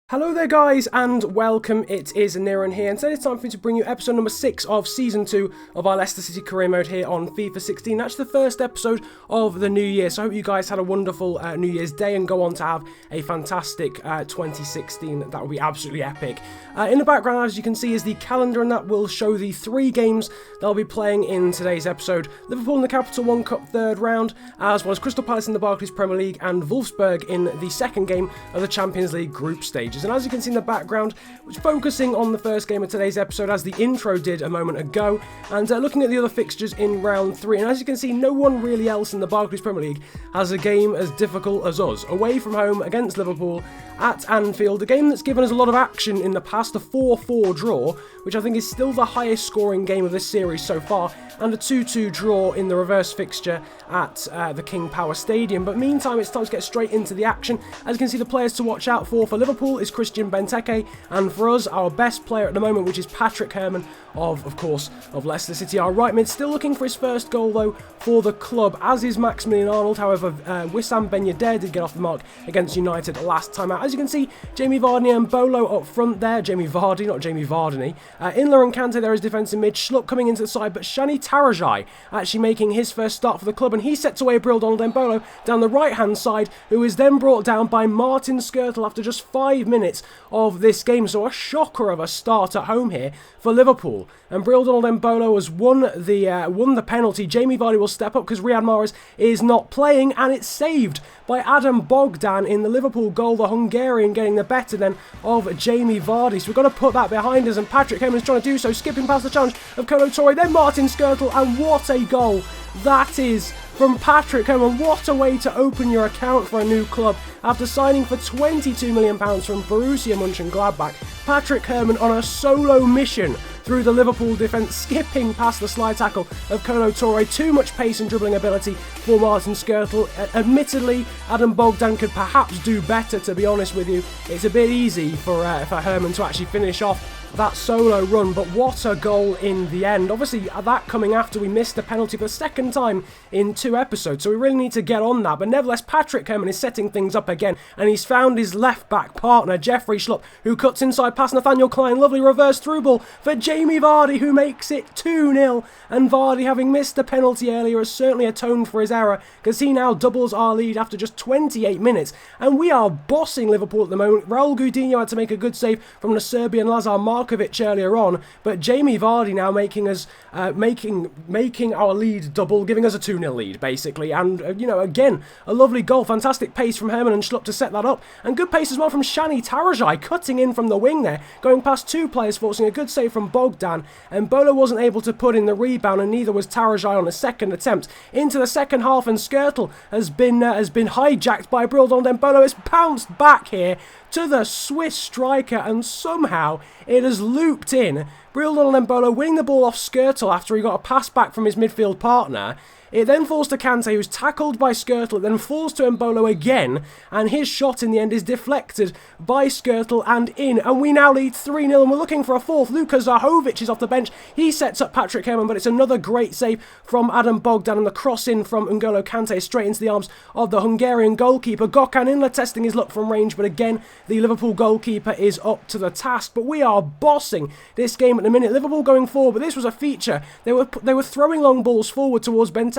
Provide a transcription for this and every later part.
Hello there guys and welcome, it is Niran here and today it's time for me to bring you episode number 6 of Season 2 of our Leicester City career mode here on FIFA 16. That's the first episode of the new year, so I hope you guys had a wonderful New Year's Day and go on to have a fantastic 2016. That will be absolutely epic. In the background, as you can see, is the calendar, and that will show the 3 games that I'll be playing in today's episode. Liverpool in the Capital One Cup third round, as well as Crystal Palace in the Barclays Premier League and Wolfsburg in the second game of the Champions League group stages. And as you can see in the background, it's focusing on the first game of today's episode, as the intro did a moment ago, and looking at the other fixtures in round 3. And as you can see, no one really else in the Barclays Premier League has a game as difficult as us. Away from home against Liverpool at Anfield, a game that's given us a lot of action in the past, a 4-4 draw, which I think is still the highest scoring game of this series so far, and a 2-2 draw in the reverse fixture at the King Power Stadium. But meantime, it's time to get straight into the action. As you can see, the players to watch out for Liverpool is Christian Benteke, and for us, our best player at the moment, which is Patrick Herrmann of course, of Leicester City. Our right mid still looking for his first goal, though, for the club, as is Maximilian Arnold. However, Wissam Ben Yedder did get off the mark against United last time out. As you can see, Jamie Vardy and Bolo up front there. Jamie Vardy, not Jamie Vardy. Inler and Kante there as defensive mid. Schlupp coming into the side, but Shani Tarashaj actually making his first start for the club, and he sets away Arnold and Bolo down the right-hand side, who is then brought down by Martin Skrtel after just 5 minutes of this game. So a shocker of a start at home here for Liverpool. And Arnold and Bolo has won the penalty. Jamie Vardy will step up because Riyad Mahrez is not playing, and it's saved by Adam Bogdan in the Liverpool goal, the Hungarian getting the better then of Jamie Vardy. So we've got to put that behind us, and Patrick Herrmann is trying to do so, skipping past the challenge of Kolo Touré, then Martin Skrtel, and what a goal that is from Patrick Herrmann. What a way to open your account for a new club after signing for £22 million from Borussia Mönchengladbach. Patrick Herrmann on a solo mission through the Liverpool defence, skipping past the slide tackle of Kolo Touré. Too much pace and dribbling ability for Martin Skrtel. Admittedly, Adam Bogdan could perhaps do better, to be honest with you. It's a bit easy for Herrmann to actually finish off that solo run, but what a goal in the end. Obviously, that coming after we missed a penalty for the second time in 2 episodes, so we really need to get on that. But nevertheless, Patrick Herrmann is setting things up again, and he's found his left-back partner, Jeffrey Schlupp, who cuts inside past Nathaniel Klein. Lovely reverse through ball for Jamie Vardy, who makes it 2-0, and Vardy, having missed a penalty earlier, has certainly atoned for his error, because he now doubles our lead after just 28 minutes, and we are bossing Liverpool at the moment. Raul Gudinho had to make a good save from the Serbian Lazar Markovic earlier on, but Jamie Vardy now making us making our lead double, giving us a 2-0 lead basically. And you know, again, a lovely goal, fantastic pace from Herrmann and Schlupp to set that up, and good pace as well from Shani Tarashaj, cutting in from the wing there, going past 2 players, forcing a good save from Bogdan, and Bolo wasn't able to put in the rebound, and neither was Tarashaj on a second attempt. Into the second half, and Skrtel has been hijacked by Arnold and Bolo. It's bounced back here to the Swiss striker, and somehow it has looped in. Arnold and Bolo winning the ball off Skrtel after he got a pass back from his midfield partner. It then falls to Kante, who's tackled by Skrtel, then falls to Mbolo again, and his shot in the end is deflected by Skrtel and in, and we now lead 3-0, and we're looking for a fourth. Luka Zahovic is off the bench. He sets up Patrick Herrmann, but it's another great save from Adam Bogdan, and the cross in from N'Golo Kante straight into the arms of the Hungarian goalkeeper. Gökhan Inler testing his luck from range, but again, the Liverpool goalkeeper is up to the task. But we are bossing this game at the minute. Liverpool going forward, but this was a feature. They were throwing long balls forward towards Benteke,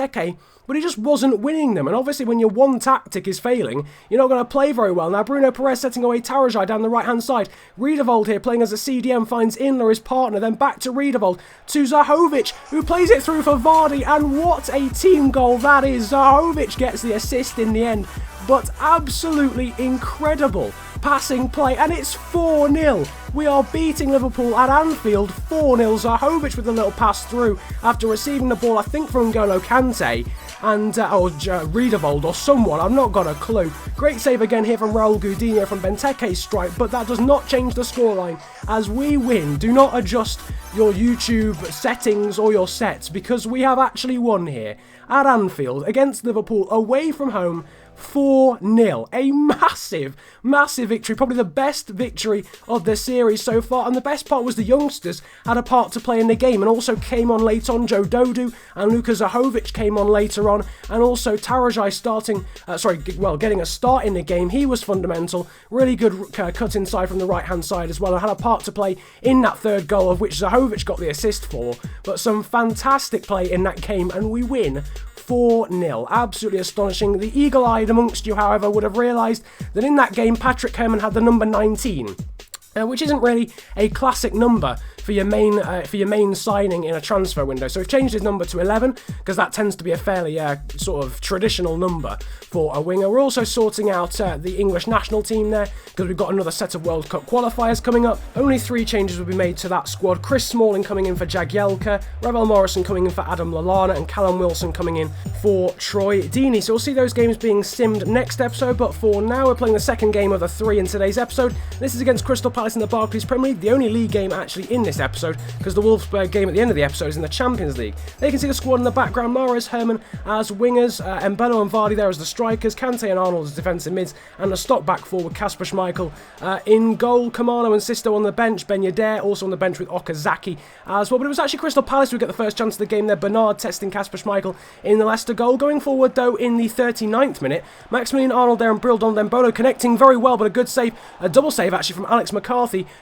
but he just wasn't winning them. And obviously, when your one tactic is failing, you're not going to play very well. Now, Bruno Perez setting away Tarashaj down the right-hand side. Riederwald here playing as a CDM finds Inler, his partner, then back to Riederwald, to Zahovic, who plays it through for Vardy, and what a team goal that is. Zahovic gets the assist in the end, but absolutely incredible passing play, and it's 4-0. We are beating Liverpool at Anfield 4-0. Zahovic with a little pass through after receiving the ball, I think from N'Golo Kante, and Riederwald or someone, I've not got a clue. Great save again here from Raul Gudinho from Benteke's strike, but that does not change the scoreline as we win. Do not adjust your YouTube settings or your sets, because we have actually won here at Anfield against Liverpool away from home 4-0. A massive, massive victory. Probably the best victory of the series so far. And the best part was the youngsters had a part to play in the game and also came on late on. Joe Dodu and Luka Zahovic came on later on. And also Tarashaj getting a start in the game. He was fundamental. Really good cut inside from the right-hand side as well. And had a part to play in that third goal, of which Zahovic got the assist for. But some fantastic play in that game, and we win 4-0. Absolutely astonishing. The eagle-eyed amongst you, however, would have realised that in that game, Patrick Herrmann had the number 19, which isn't really a classic number for your main signing in a transfer window. So we've changed his number to 11 because that tends to be a fairly sort of traditional number for a winger. We're also sorting out the English national team there because we've got another set of World Cup qualifiers coming up. Only 3 changes will be made to that squad. Chris Smalling coming in for Jagielka, Ravel Morrison coming in for Adam Lallana, and Callum Wilson coming in for Troy Deeney. So we'll see those games being simmed next episode, but for now we're playing the second game of the 3 in today's episode. This is against Crystal Palace in the Barclays Premier League, the only league game actually in this episode, because the Wolfsburg game at the end of the episode is in the Champions League. There you can see the squad in the background: Mahrez, Herrmann as wingers, Mbolo and Vardy there as the strikers, Kante and Arnold as defensive mids, and the stock back forward Kasper Schmeichel in goal, Kamano and Sisto on the bench, Ben Yedder also on the bench with Okazaki as well. But it was actually Crystal Palace who get the first chance of the game there. Bernard testing Kasper Schmeichel in the Leicester goal. Going forward though in the 39th minute, Maximilian Arnold there and Brildon Dembolo connecting very well, but a good save, a double save actually from Alex McCarthy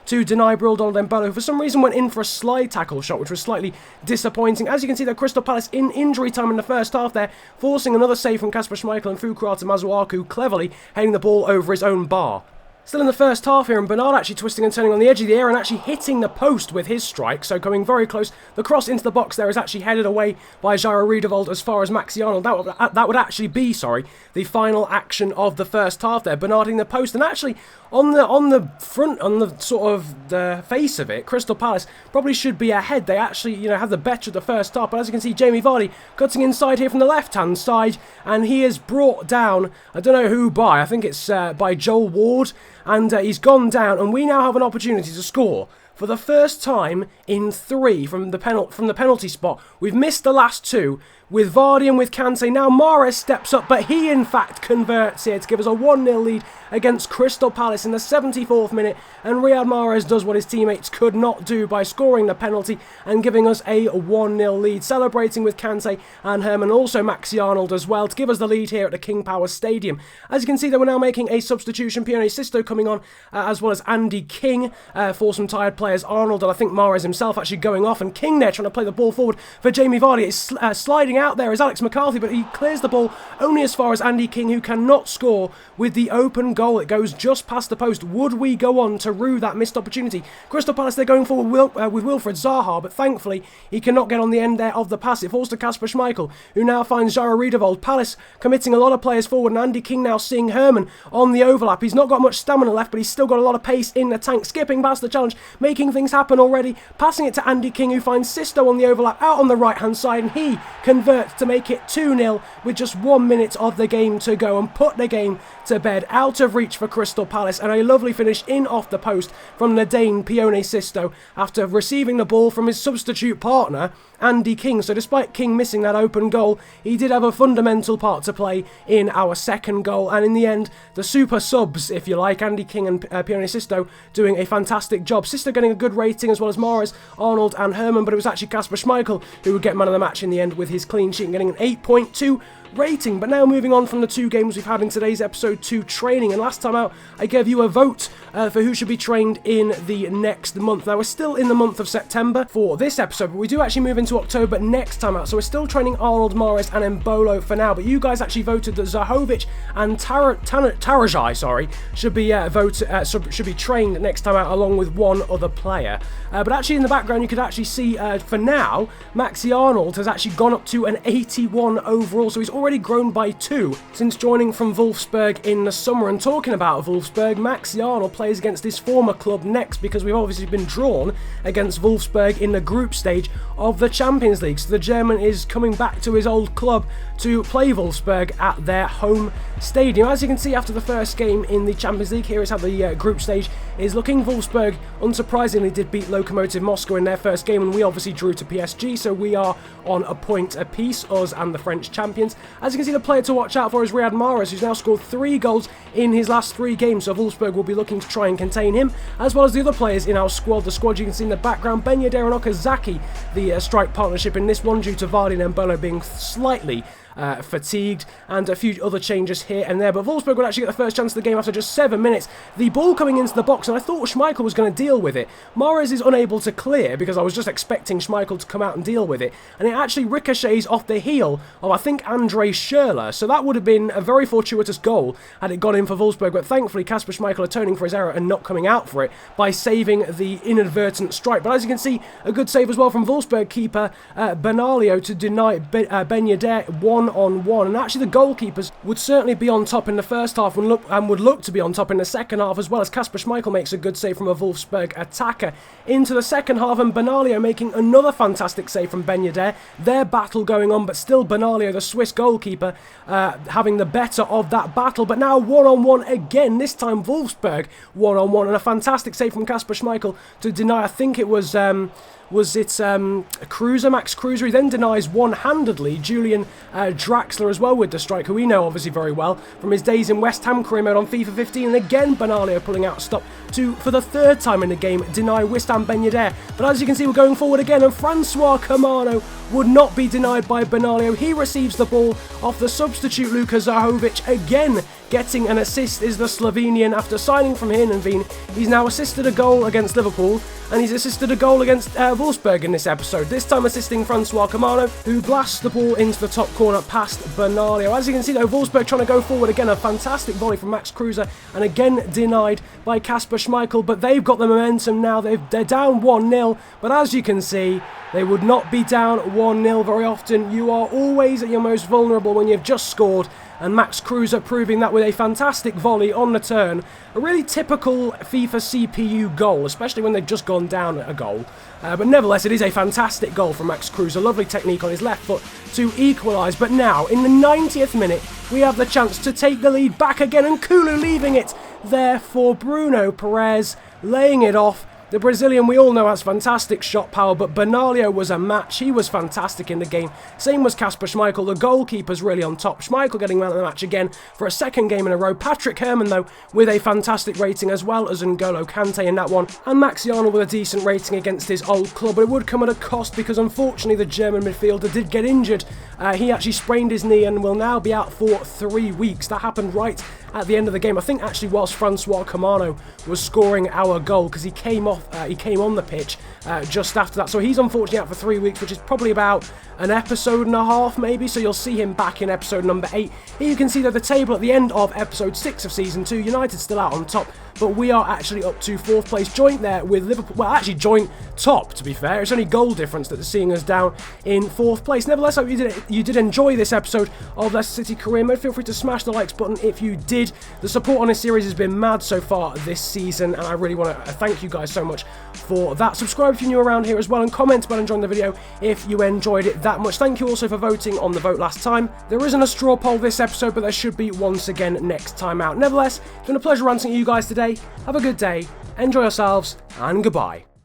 to deny Brildon Dembolo, who for some reason went in for a slide tackle shot, which was slightly disappointing. As you can see, the Crystal Palace in injury time in the first half there, forcing another save from Kasper Schmeichel and Fukurata Masuaku cleverly heading the ball over his own bar. Still in the first half here, and Bernard actually twisting and turning on the edge of the area and actually hitting the post with his strike, so coming very close. The cross into the box there is actually headed away by Jairo Riedewald as far as Maxi Arnold. That would actually be, the final action of the first half there. Bernard hitting the post, and actually on the front, on the sort of the face of it, Crystal Palace probably should be ahead. They actually, have the better of the first half, but as you can see, Jamie Vardy cutting inside here from the left-hand side, and he is brought down, I don't know who by, I think it's by Joel Ward, and he's gone down, and we now have an opportunity to score for the first time in 3 from the penalty spot. We've missed the last 2 with Vardy and with Kante. Now Mahrez steps up, but he in fact converts here to give us a 1-0 lead against Crystal Palace in the 74th minute, and Riyad Mahrez does what his teammates could not do by scoring the penalty and giving us a 1-0 lead. Celebrating with Kante and Herrmann, also Maxi Arnold as well, to give us the lead here at the King Power Stadium. As you can see, they were now making a substitution. Pione Sisto coming on, as well as Andy King for some tired players. Arnold and I think Mahrez himself actually going off, and King there trying to play the ball forward for Jamie Vardy. It's sliding out there is Alex McCarthy, but he clears the ball only as far as Andy King, who cannot score with the open goal. It goes just past the post. Would we go on to rue that missed opportunity? Crystal Palace, they're going forward with Wilfred Zaha, but thankfully he cannot get on the end there of the pass. It falls to Kasper Schmeichel, who now finds Jairo Riedewald. Palace committing a lot of players forward, and Andy King now seeing Herrmann on the overlap. He's not got much stamina left, but he's still got a lot of pace in the tank, skipping past the challenge, making things happen already, passing it to Andy King, who finds Sisto on the overlap out on the right hand side, and he converts to make it 2-0 with just 1 minute of the game to go and put the game to bed. Out of reach for Crystal Palace, and a lovely finish in off the post from the Dane Pione Sisto after receiving the ball from his substitute partner Andy King. So despite King missing that open goal, he did have a fundamental part to play in our second goal, and in the end the super subs, if you like, Andy King and Pione Sisto doing a fantastic job. Sisto getting a good rating as well as Mahrez, Arnold and Herrmann, but it was actually Kasper Schmeichel who would get man of the match in the end with his clean sheet and getting an 8.2 rating. But now moving on from the 2 games we've had in today's episode to training, and last time out I gave you a vote for who should be trained in the next month. Now we're still in the month of September for this episode, but we do actually move into October next time out, so we're still training Arnold, Mahrez and Mbolo for now. But you guys actually voted that Zahovic and Tarashaj should be should be trained next time out along with one other player. But actually in the background you could actually see for now Maxi Arnold has actually gone up to an 81 overall, so he's already grown by 2 since joining from Wolfsburg in the summer. And talking about Wolfsburg, Max Arnold plays against his former club next, because we've obviously been drawn against Wolfsburg in the group stage of the Champions League. So the German is coming back to his old club to play Wolfsburg at their home stadium. As you can see after the first game in the Champions League, here is how the group stage is looking. Wolfsburg, unsurprisingly, did beat Lokomotiv Moscow in their first game, and we obviously drew to PSG, so we are on a point apiece, us and the French champions. As you can see, the player to watch out for is Riyad Mahrez, who's now scored 3 goals in his last 3 games, so Wolfsburg will be looking to try and contain him, as well as the other players in our squad. The squad you can see in the background, Ben Yedder and Okazaki, the strike partnership in this one, due to Vardy and Mbolo being slightly fatigued, and a few other changes here and there. But Wolfsburg would actually get the first chance of the game after just 7 minutes. The ball coming into the box, and I thought Schmeichel was going to deal with it. Mahrez is unable to clear, because I was just expecting Schmeichel to come out and deal with it, and it actually ricochets off the heel of, I think, Andre Schürrle. So that would have been a very fortuitous goal had it gone in for Wolfsburg, but thankfully Kasper Schmeichel atoning for his error and not coming out for it by saving the inadvertent strike. But as you can see, a good save as well from Wolfsburg keeper Bernalio to deny Ben Yedder 1-on-1, and actually the goalkeepers would certainly be on top in the first half and would look to be on top in the second half, as well as Kasper Schmeichel makes a good save from a Wolfsburg attacker into the second half, and Bernalio making another fantastic save from Ben Yedder. Their battle going on, but still Bernalio, the Swiss goalkeeper, having the better of that battle. But now 1-on-1 again, this time Wolfsburg 1-on-1, and a fantastic save from Kasper Schmeichel to deny, I think it was Max Kruse. He then denies one-handedly Julian Draxler as well with the strike, who we know obviously very well from his days in West Ham career mode on FIFA 15. And again Bernalio pulling out a stop to, for the 3rd time in the game, deny Wissam Ben Yedder. But as you can see, we're going forward again, and Francois Camano would not be denied by Bernalio. He receives the ball off the substitute Luka Zahovic. Again getting an assist is the Slovenian after signing from Heerenveen. He's now assisted a goal against Liverpool, and he's assisted a goal against Wolfsburg in this episode, this time assisting Francois Camano, who blasts the ball into the top corner past Bernalio. As you can see though, Wolfsburg trying to go forward again, a fantastic volley from Max Kruse, and again denied by Kasper Schmeichel, but they've got the momentum now. They're down 1-0, but as you can see, they would not be down 1-0 very often. You are always at your most vulnerable when you've just scored, and Max Kruse proving that with a fantastic volley on the turn. A really typical FIFA CPU goal, especially when they've just gone down a goal. But nevertheless, it is a fantastic goal from Max Kruse. A lovely technique on his left foot to equalise. But now, in the 90th minute, we have the chance to take the lead back again, and Kulu leaving it there for Bruno Perez, laying it off. The Brazilian, we all know, has fantastic shot power, but Bernalio was a match. He was fantastic in the game. Same was Kasper Schmeichel. The goalkeeper's really on top. Schmeichel getting man of the match again for a 2nd game in a row. Patrick Herrmann, though, with a fantastic rating, as well as N'Golo Kante in that one. And Max Arnold with a decent rating against his old club, but it would come at a cost, because unfortunately the German midfielder did get injured. He actually sprained his knee and will now be out for 3 weeks. That happened right at the end of the game. I think actually whilst Francois Camano was scoring our goal, because he came on the pitch just after that. So he's unfortunately out for 3 weeks, which is probably about an episode and a half maybe, so you'll see him back in episode number 8. Here you can see that the table at the end of episode 6 of season 2, United still out on top, but we are actually up to 4th place, joint there with Liverpool. Well, actually joint top, to be fair. It's only goal difference that's seeing us down in 4th place. Nevertheless, I hope you did enjoy this episode of Leicester City Career Mode. Feel free to smash the likes button if you did. The support on this series has been mad so far this season, and I really want to thank you guys so much for that. Subscribe if you're new around here as well, and comment about enjoying the video if you enjoyed it that much. Thank you also for voting on the vote last time. There isn't a straw poll this episode, but there should be once again next time out. Nevertheless, it's been a pleasure ranting at you guys today. Have a good day, enjoy yourselves, and goodbye.